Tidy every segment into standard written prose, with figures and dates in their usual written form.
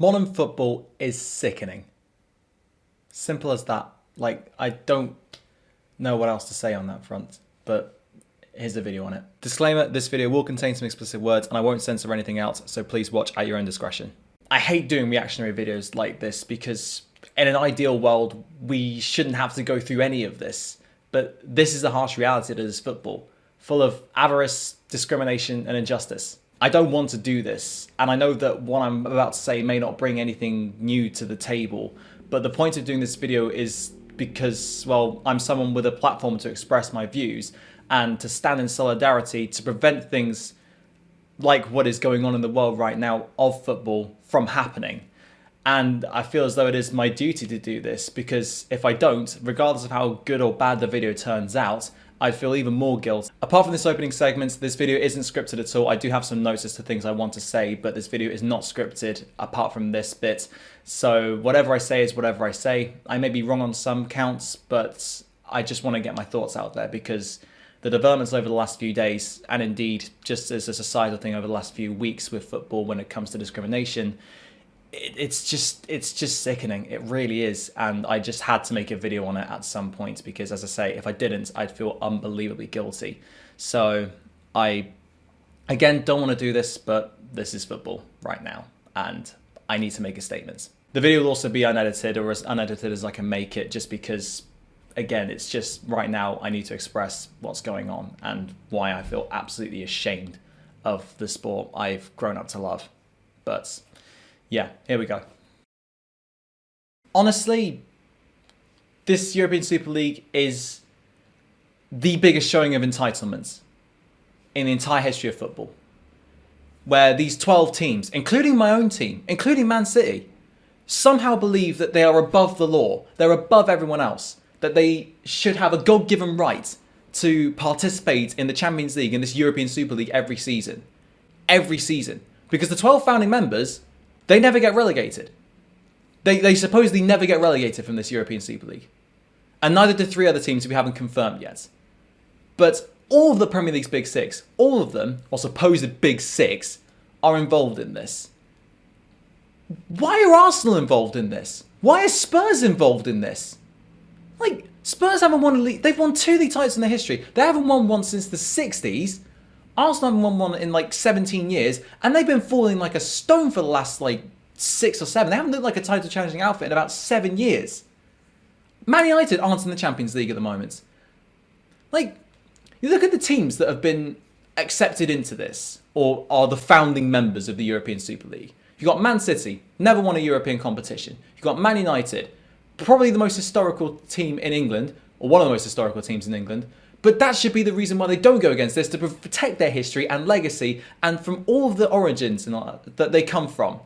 Modern football is sickening. Simple as that. Like, I don't know what else to say on that front, but here's a video on it. Disclaimer, this video will contain some explicit words and I won't censor anything else, so please watch at your own discretion. I hate doing reactionary videos like this because in an ideal world, we shouldn't have to go through any of this. But this is the harsh reality that is football, full of avarice, discrimination, and injustice. I don't want to do this, and I know that what I'm about to say may not bring anything new to the table, but the point of doing this video is because, well, I'm someone with a platform to express my views and to stand in solidarity to prevent things like what is going on in the world right now of football from happening. And I feel as though it is my duty to do this because if I don't, regardless of how good or bad the video turns out, I'd feel even more guilt. Apart from this opening segment, this video isn't scripted at all. I do have some notes as to things I want to say, but this video is not scripted apart from this bit. So whatever I say is whatever I say. I may be wrong on some counts, but I just want to get my thoughts out there because the developments over the last few days, and indeed just as a societal thing over the last few weeks with football when it comes to discrimination, it's just sickening. It really is, and I just had to make a video on it at some point because, as I say, if I didn't, I'd feel unbelievably guilty. So I, again, don't want to do this, but this is football right now, and I need to make a statement. The video will also be unedited, or as unedited as I can make it, just because, again, it's just right now I need to express what's going on and why I feel absolutely ashamed of the sport I've grown up to love. But yeah, here we go. Honestly, this European Super League is the biggest showing of entitlement in the entire history of football. Where these 12 teams, including my own team, including Man City, somehow believe that they are above the law, they're above everyone else, that they should have a God-given right to participate in the Champions League and this European Super League every season. Every season. Because the 12 founding members, they never get relegated. They supposedly never get relegated from this European Super League. And neither do 3 other teams we haven't confirmed yet. But all of the Premier League's Big Six, all of them, or supposed Big Six, are involved in this. Why are Arsenal involved in this? Why are Spurs involved in this? Like, Spurs haven't won a league. They've won 2 league titles in their history. They haven't won one since the 60s. Arsenal haven't won one in like 17 years, and they've been falling like a stone for the last like 6 or 7. They haven't looked like a title challenging outfit in about 7 years. Man United aren't in the Champions League at the moment. Like, you look at the teams that have been accepted into this, or are the founding members of the European Super League. You've got Man City, never won a European competition. You've got Man United, probably the most historical team in England, or one of the most historical teams in England. But that should be the reason why they don't go against this, to protect their history and legacy and from all of the origins that they come from.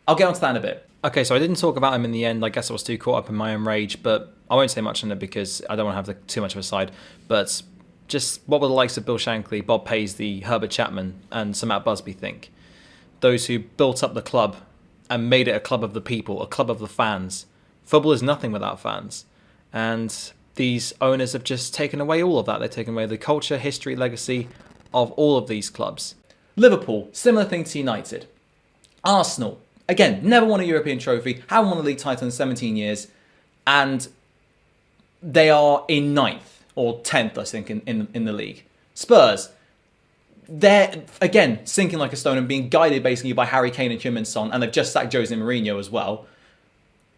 I'll get onto that in a bit. Okay, so I didn't talk about him in the end. I guess I was too caught up in my own rage, but I won't say much on it because I don't want to have too much of a side. But just what will the likes of Bill Shankly, Bob Paisley, Herbert Chapman and Sir Matt Busby think? Those who built up the club and made it a club of the people, a club of the fans. Football is nothing without fans. And these owners have just taken away all of that. They've taken away the culture, history, legacy of all of these clubs. Liverpool, similar thing to United. Arsenal, again, never won a European trophy, haven't won a league title in 17 years, and they are in 9th or 10th, I think, in the league. Spurs, they're, again, sinking like a stone and being guided basically by Harry Kane and Heung-min Son, and they've just sacked Jose Mourinho as well.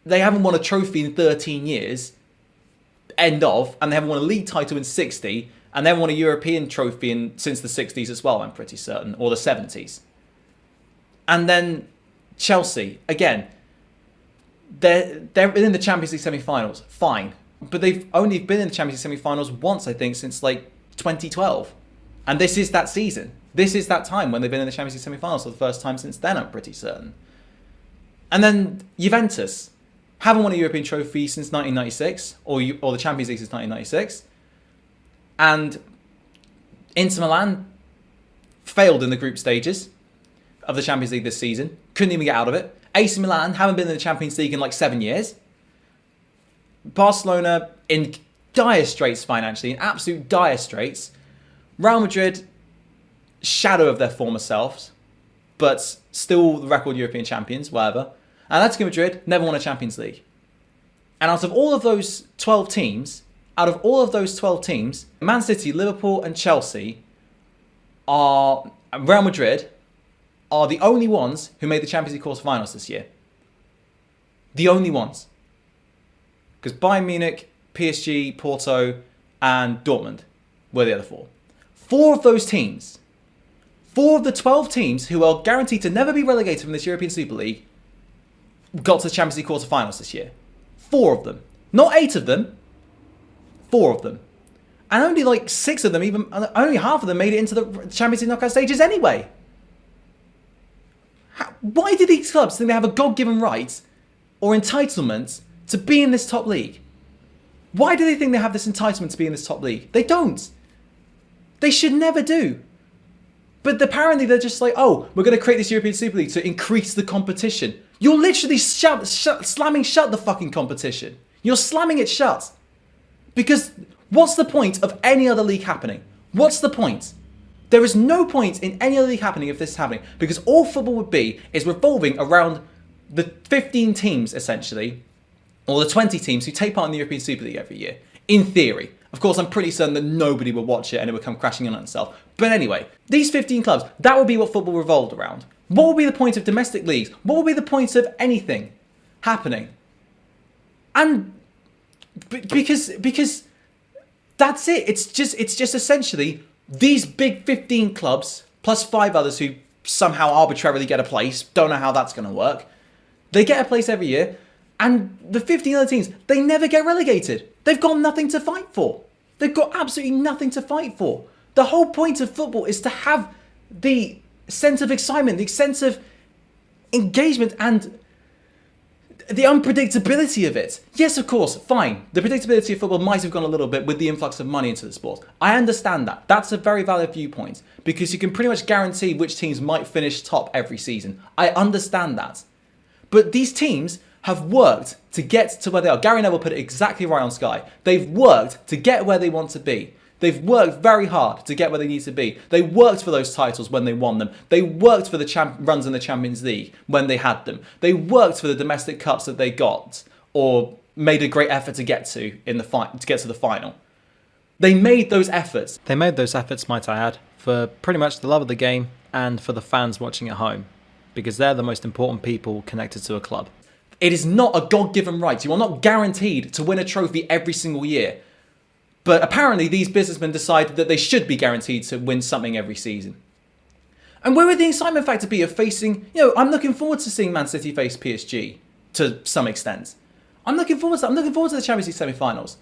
They haven't won a trophy in 13 years. End of, and they haven't won a league title in 60, and they haven't won a European trophy since the 60s as well, I'm pretty certain, or the 70s. And then Chelsea, again, they're in the Champions League semi-finals, fine, but they've only been in the Champions League semi-finals once, I think, since like 2012, and this is that season. This is that time when they've been in the Champions League semi-finals for the first time since then, I'm pretty certain. And then Juventus haven't won a European trophy since 1996, or the Champions League since 1996. And Inter Milan failed in the group stages of the Champions League this season. Couldn't even get out of it. AC Milan haven't been in the Champions League in like 7 years. Barcelona in dire straits financially, in absolute dire straits. Real Madrid, shadow of their former selves. but still the record European champions, whatever. And Atletico Madrid never won a Champions League. And out of all of those 12 teams, Man City, Liverpool and Chelsea Real Madrid are the only ones who made the Champions League quarterfinals this year. The only ones. Because Bayern Munich, PSG, Porto and Dortmund were the other four. Four of those teams, 4 of the 12 teams who are guaranteed to never be relegated from this European Super League got to the Champions League quarterfinals this year. 4 of them. Not 8 of them. 4 of them. And only like 6 of them, only half of them made it into the Champions League knockout stages anyway. Why do these clubs think they have a God-given right or entitlement to be in this top league? Why do they think they have this entitlement to be in this top league? They don't. They should never do. But apparently they're just like, oh, we're going to create this European Super League to increase the competition. You're literally slamming shut the fucking competition. You're slamming it shut. Because what's the point of any other league happening? What's the point? There is no point in any other league happening if this is happening. Because all football would be is revolving around the 15 teams, essentially, or the 20 teams who take part in the European Super League every year. In theory. Of course, I'm pretty certain that nobody would watch it and it would come crashing in on itself. But anyway, these 15 clubs, that would be what football revolved around. What would be the point of domestic leagues? What would be the point of anything happening? And because that's it. It's just essentially these big 15 clubs plus 5 others who somehow arbitrarily get a place. Don't know how that's going to work. They get a place every year. And the 15 other teams, they never get relegated. They've got nothing to fight for. They've got absolutely nothing to fight for. The whole point of football is to have the sense of excitement, the sense of engagement and the unpredictability of it. Yes, of course, fine. The predictability of football might have gone a little bit with the influx of money into the sport. I understand that. That's a very valid viewpoint because you can pretty much guarantee which teams might finish top every season. I understand that. But these teams have worked to get to where they are. Gary Neville put it exactly right on Sky. They've worked to get where they want to be. They've worked very hard to get where they need to be. They worked for those titles when they won them. They worked for the runs in the Champions League when they had them. They worked for the domestic cups that they got or made a great effort to get to get to the final. They made those efforts. They made those efforts, might I add, for pretty much the love of the game and for the fans watching at home, because they're the most important people connected to a club. It is not a God-given right. You are not guaranteed to win a trophy every single year. But apparently these businessmen decided that they should be guaranteed to win something every season. And where would the excitement factor be of facing... I'm looking forward to seeing Man City face PSG to some extent. I'm looking forward to the Champions League semi-finals.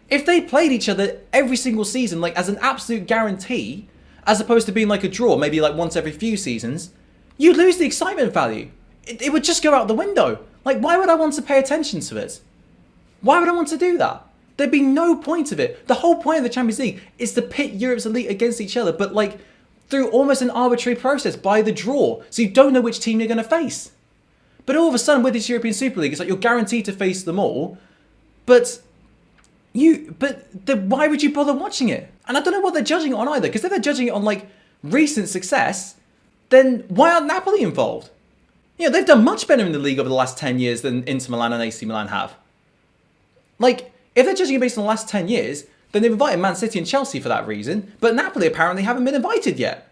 If they played each other every single season, like as an absolute guarantee, as opposed to being like a draw, maybe like once every few seasons, you'd lose the excitement value. It would just go out the window. Like, why would I want to pay attention to it? Why would I want to do that? There'd be no point of it. The whole point of the Champions League is to pit Europe's elite against each other, but like through almost an arbitrary process by the draw. So you don't know which team you're going to face. But all of a sudden with this European Super League, it's like you're guaranteed to face them all. But why would you bother watching it? And I don't know what they're judging it on either, because if they're judging it on like recent success, then why aren't Napoli involved? They've done much better in the league over the last 10 years than Inter Milan and AC Milan have. Like, if they're judging it based on the last 10 years, then they've invited Man City and Chelsea for that reason, but Napoli apparently haven't been invited yet.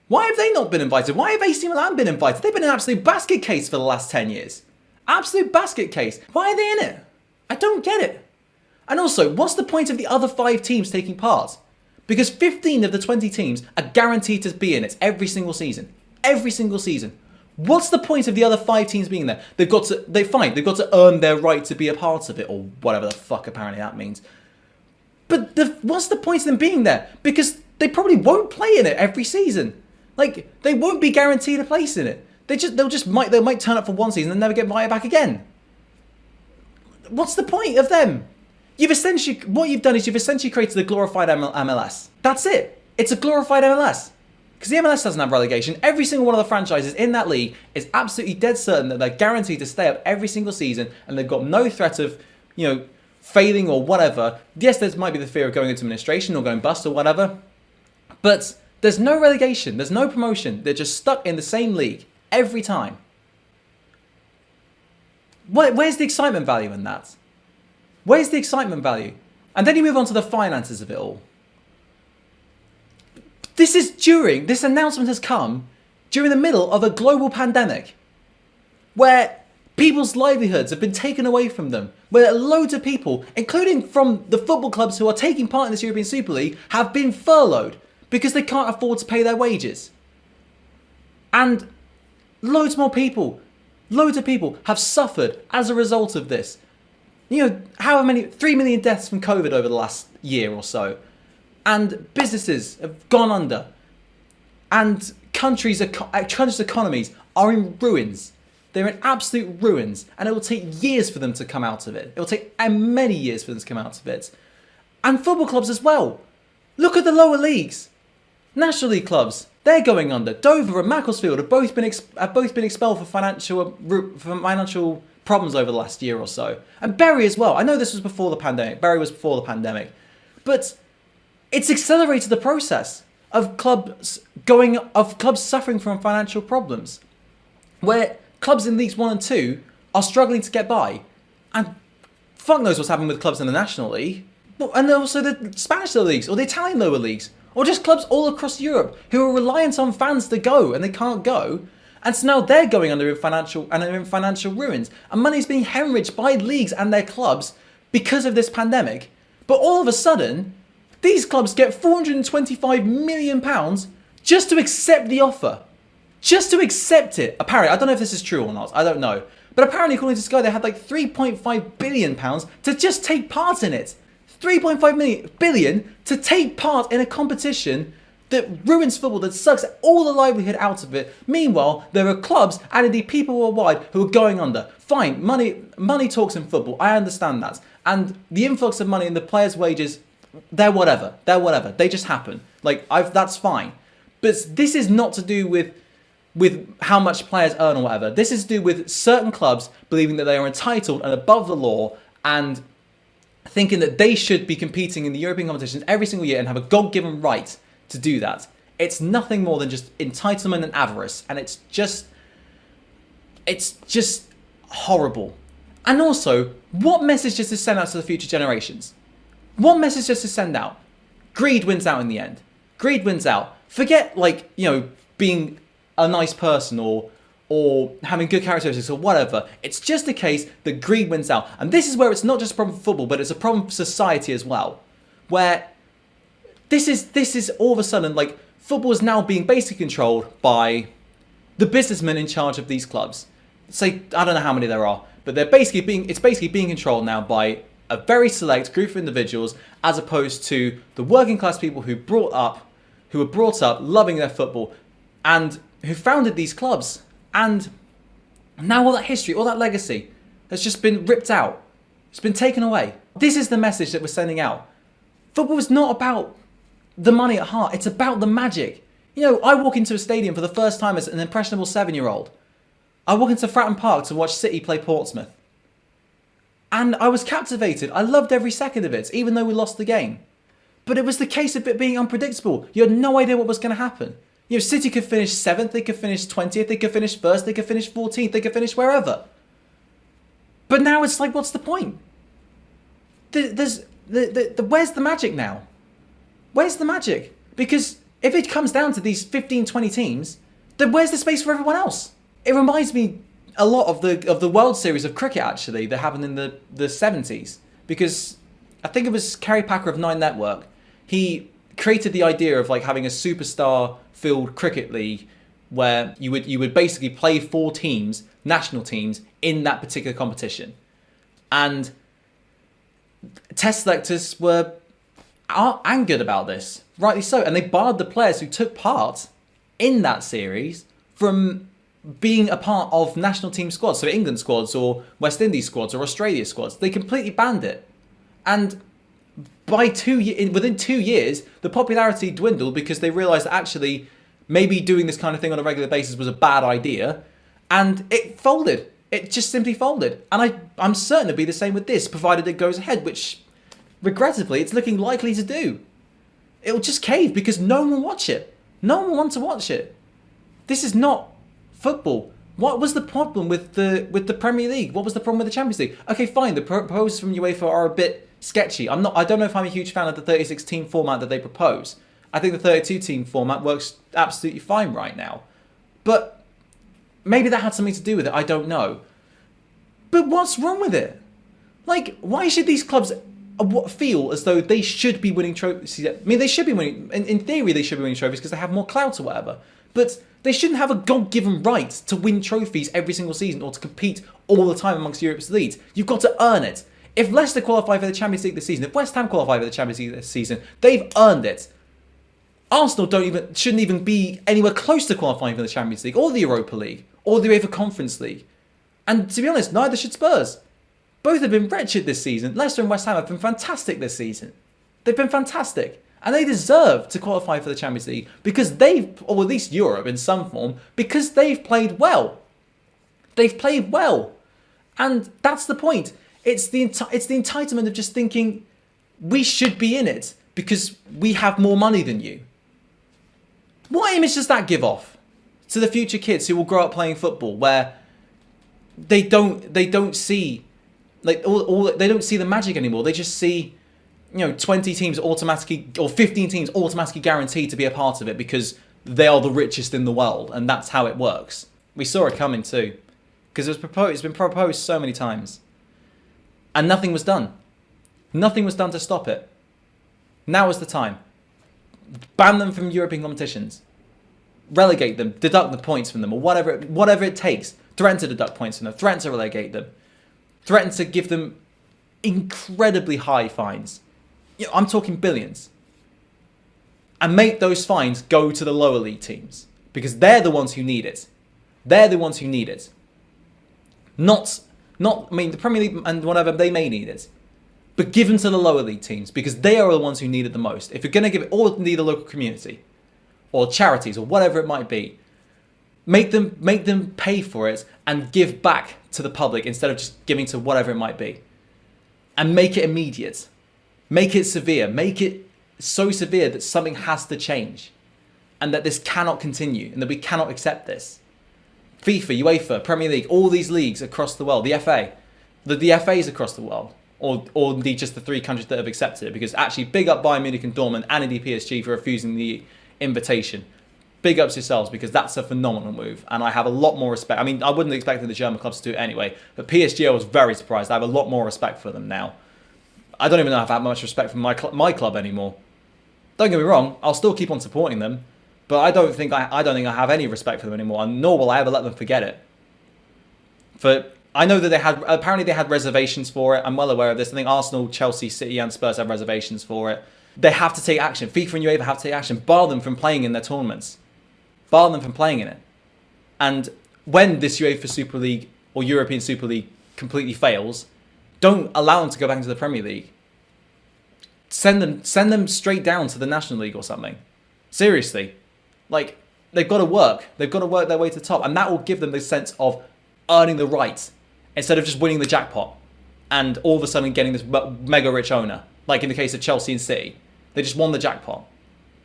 Why have they not been invited? Why have AC Milan been invited? They've been an absolute basket case for the last 10 years. Absolute basket case. Why are they in it? I don't get it. And also, what's the point of the other 5 teams taking part? Because 15 of the 20 teams are guaranteed to be in it every single season. Every single season. What's the point of the other 5 teams being there? They've got to earn their right to be a part of it, or whatever the fuck apparently that means. But what's the point of them being there? Because they probably won't play in it every season. Like, they won't be guaranteed a place in it. They might turn up for one season and never get invited back again. What's the point of them? What you've done is you've essentially created a glorified MLS. That's it. It's a glorified MLS. Because the MLS doesn't have relegation. Every single one of the franchises in that league is absolutely dead certain that they're guaranteed to stay up every single season and they've got no threat of, failing or whatever. Yes, there might be the fear of going into administration or going bust or whatever. But there's no relegation. There's no promotion. They're just stuck in the same league. every time. Where's the excitement value in that? Where's the excitement value? And then you move on to the finances of it all. This announcement has come during the middle of a global pandemic where people's livelihoods have been taken away from them, where loads of people, including from the football clubs who are taking part in this European Super League, have been furloughed because they can't afford to pay their wages. And loads of people have suffered as a result of this. You know, however many, 3 million deaths from COVID over the last year or so. And businesses have gone under. And countries' economies are in ruins. They're in absolute ruins. And it will take years for them to come out of it. It will take many years for them to come out of it. And football clubs as well. Look at the lower leagues. National League clubs, they're going under. Dover and Macclesfield have both been expelled for financial problems over the last year or so. And Bury as well. I know this was before the pandemic. Bury was before the pandemic. But it's accelerated the process of clubs suffering from financial problems, where clubs in Leagues 1 and 2 are struggling to get by. And fuck knows what's happening with clubs in the National League. And also the Spanish lower leagues, or the Italian lower leagues, or just clubs all across Europe who are reliant on fans to go and they can't go. And so now they're going under in financial ruins. And money's being hemorrhaged by leagues and their clubs because of this pandemic. But all of a sudden, these clubs get £425 million just to accept the offer. Just to accept it. Apparently, I don't know if this is true or not. I don't know. But apparently, according to Sky, they had like £3.5 billion to just take part in it. 3.5 billion to take part in a competition that ruins football, that sucks all the livelihood out of it. Meanwhile, there are clubs and indeed people worldwide who are going under. Fine, money talks in football. I understand that. And the influx of money and the players' wages, they're whatever. They just happen. That's fine. But this is not to do with how much players earn or whatever. This is to do with certain clubs believing that they are entitled and above the law and thinking that they should be competing in the European competitions every single year and have a God-given right to do that. It's nothing more than just entitlement and avarice, and it's just horrible. And also, what message does this send out to the future generations? What message does this send out? Greed wins out in the end. Greed wins out. Forget being a nice person or having good characteristics or whatever. It's just a case that greed wins out. And this is where it's not just a problem for football, but it's a problem for society as well. Where this is all of a sudden, football is now being basically controlled by the businessmen in charge of these clubs. Say, I don't know how many there are, but it's basically being controlled now by a very select group of individuals, as opposed to the working class people who were brought up loving their football and who founded these clubs. And now all that history, all that legacy has just been ripped out. It's been taken away. This is the message that we're sending out. Football is not about the money at heart. It's about the magic. I walk into a stadium for the first time as an impressionable 7-year-old. I walk into Fratton Park to watch City play Portsmouth. And I was captivated. I loved every second of it, even though we lost the game. But it was the case of it being unpredictable. You had no idea what was going to happen. City could finish 7th, they could finish 20th, they could finish 1st, they could finish 14th, they could finish wherever. But now it's like, what's the point? Where's the magic now? Where's the magic? Because if it comes down to these 15, 20 teams, then where's the space for everyone else? It reminds me a lot of the World Series of cricket, actually, that happened in the 70s. Because I think it was Kerry Packer of Nine Network. He created the idea of having a superstar-filled cricket league where you would basically play 4 teams, national teams, in that particular competition. And test selectors were angered about this, rightly so, and they barred the players who took part in that series from being a part of national team squads, so England squads or West Indies squads or Australia squads. They completely banned it. And within 2 years, the popularity dwindled because they realised that actually maybe doing this kind of thing on a regular basis was a bad idea, and it folded. It just simply folded. And I'm certain it'll be the same with this, provided it goes ahead, which, regrettably, it's looking likely to do. It'll just cave because no one will watch it. No one will want to watch it. This is not football. What was the problem with the Premier League? What was the problem with the Champions League? Okay, fine. The proposals from UEFA are a bit sketchy. I don't know if I'm a huge fan of the 36-team format that they propose. I think the 32-team format works absolutely fine right now. But maybe that had something to do with it. I don't know. But what's wrong with it? Like, why should these clubs feel as though they should be winning trophies? I mean, they should be winning. In theory, they should be winning trophies because they have more clout or whatever. But they shouldn't have a God-given right to win trophies every single season or to compete all the time amongst Europe's leagues. You've got to earn it. If Leicester qualify for the Champions League this season, if West Ham qualify for the Champions League this season, they've earned it. Arsenal shouldn't even be anywhere close to qualifying for the Champions League or the Europa League or the UEFA Conference League. And to be honest, neither should Spurs. Both have been wretched this season. Leicester and West Ham have been fantastic this season. They've been fantastic. And they deserve to qualify for the Champions League because or at least Europe in some form, because they've played well. They've played well. And that's the point. It's the entitlement of just thinking we should be in it because we have more money than you. What image does that give off to the future kids who will grow up playing football, where they don't see they don't see the magic anymore? They just see 20 teams automatically or 15 teams automatically guaranteed to be a part of it because they are the richest in the world, and that's how it works. We saw it coming too, because it's been proposed so many times, and nothing was done. Nothing was done to stop it. Now is the time. Ban them from European competitions. Relegate them. Deduct the points from them, or whatever it takes. Threaten to deduct points from them. Threaten to relegate them. Threaten to give them incredibly high fines. I'm talking billions. And make those fines go to the lower league teams, because they're the ones who need it. They're the ones who need it. Not. I mean, the Premier League and whatever, they may need it. But give them to the lower league teams, because they are the ones who need it the most. If you're going to give it, or need the local community, or charities, or whatever it might be, make them pay for it and give back to the public instead of just giving to whatever it might be. And make it immediate. Make it severe. Make it so severe that something has to change, and that this cannot continue, and that we cannot accept this. FIFA, UEFA, Premier League, all these leagues across the world, the FA, the FAs across the world. Or indeed just the 3 countries that have accepted it, because actually big up Bayern Munich and Dortmund and indeed PSG for refusing the invitation. Big ups yourselves, because that's a phenomenal move, and I have a lot more respect. I mean, I wouldn't have expected the German clubs to do it anyway, but PSG, I was very surprised. I have a lot more respect for them now. I don't even know if I have much respect for my club anymore. Don't get me wrong, I'll still keep on supporting them, but I don't think I have any respect for them anymore, and nor will I ever let them forget it. I know that they had reservations for it. I'm well aware of this. I think Arsenal, Chelsea, City and Spurs have reservations for it. They have to take action. FIFA and UEFA have to take action. Bar them from playing in their tournaments. Bar them from playing in it. And when this UEFA Super League or European Super League completely fails, don't allow them to go back into the Premier League. Send them straight down to the National League or something. Seriously. Like, they've got to work. They've got to work their way to the top. And that will give them the sense of earning the right, instead of just winning the jackpot and all of a sudden getting this mega rich owner. Like in the case of Chelsea and City, they just won the jackpot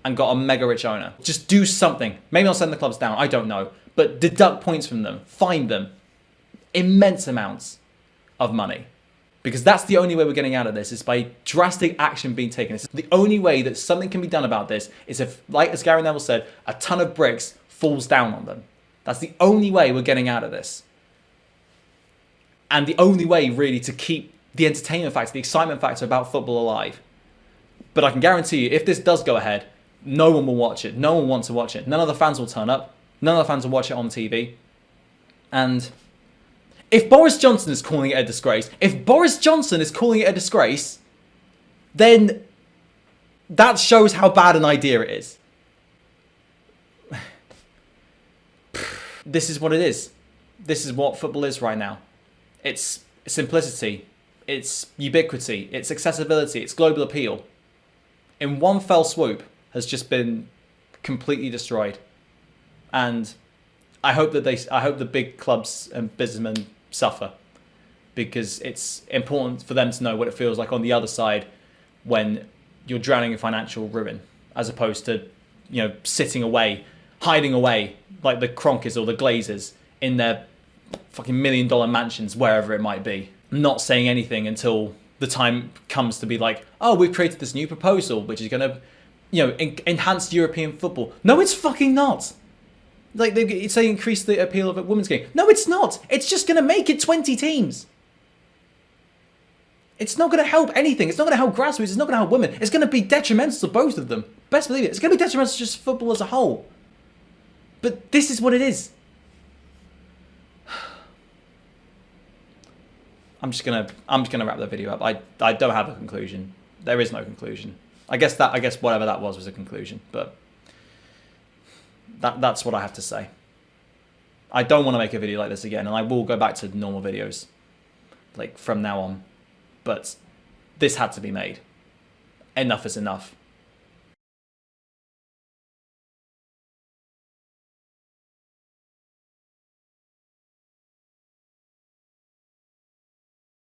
and got a mega rich owner. Just do something. Maybe I'll send the clubs down, I don't know. But deduct points from them, fine them immense amounts of money. Because that's the only way we're getting out of this, is by drastic action being taken. It's the only way that something can be done about this is if, like as Gary Neville said, a ton of bricks falls down on them. That's the only way we're getting out of this. And the only way, really, to keep the entertainment factor, the excitement factor about football alive. But I can guarantee you, if this does go ahead, no one will watch it. No one wants to watch it. None of the fans will turn up. None of the fans will watch it on TV. And if Boris Johnson is calling it a disgrace, then that shows how bad an idea it is. This is what it is. This is what football is right now. It's simplicity, it's ubiquity, it's accessibility, it's global appeal. In one fell swoop, has just been completely destroyed. And I hope that the big clubs and businessmen suffer, because it's important for them to know what it feels like on the other side when you're drowning in financial ruin, as opposed to, sitting away, hiding away like the Kronkers or the Glazers in their fucking $1 million mansions, wherever it might be, not saying anything until the time comes to be like, oh, we've created this new proposal which is going to, enhance European football. No, it's fucking not. Like, they say increase the appeal of a women's game. No, it's not. It's just going to make it 20 teams. It's not going to help anything. It's not going to help grassroots. It's not going to help women. It's going to be detrimental to both of them. Best believe it. It's going to be detrimental to just football as a whole. But this is what it is. I'm just gonna wrap the video up. I don't have a conclusion. There is no conclusion. I guess whatever that was a conclusion. But that's what I have to say. I don't want to make a video like this again, and I will go back to normal videos, like from now on. But this had to be made. Enough is enough.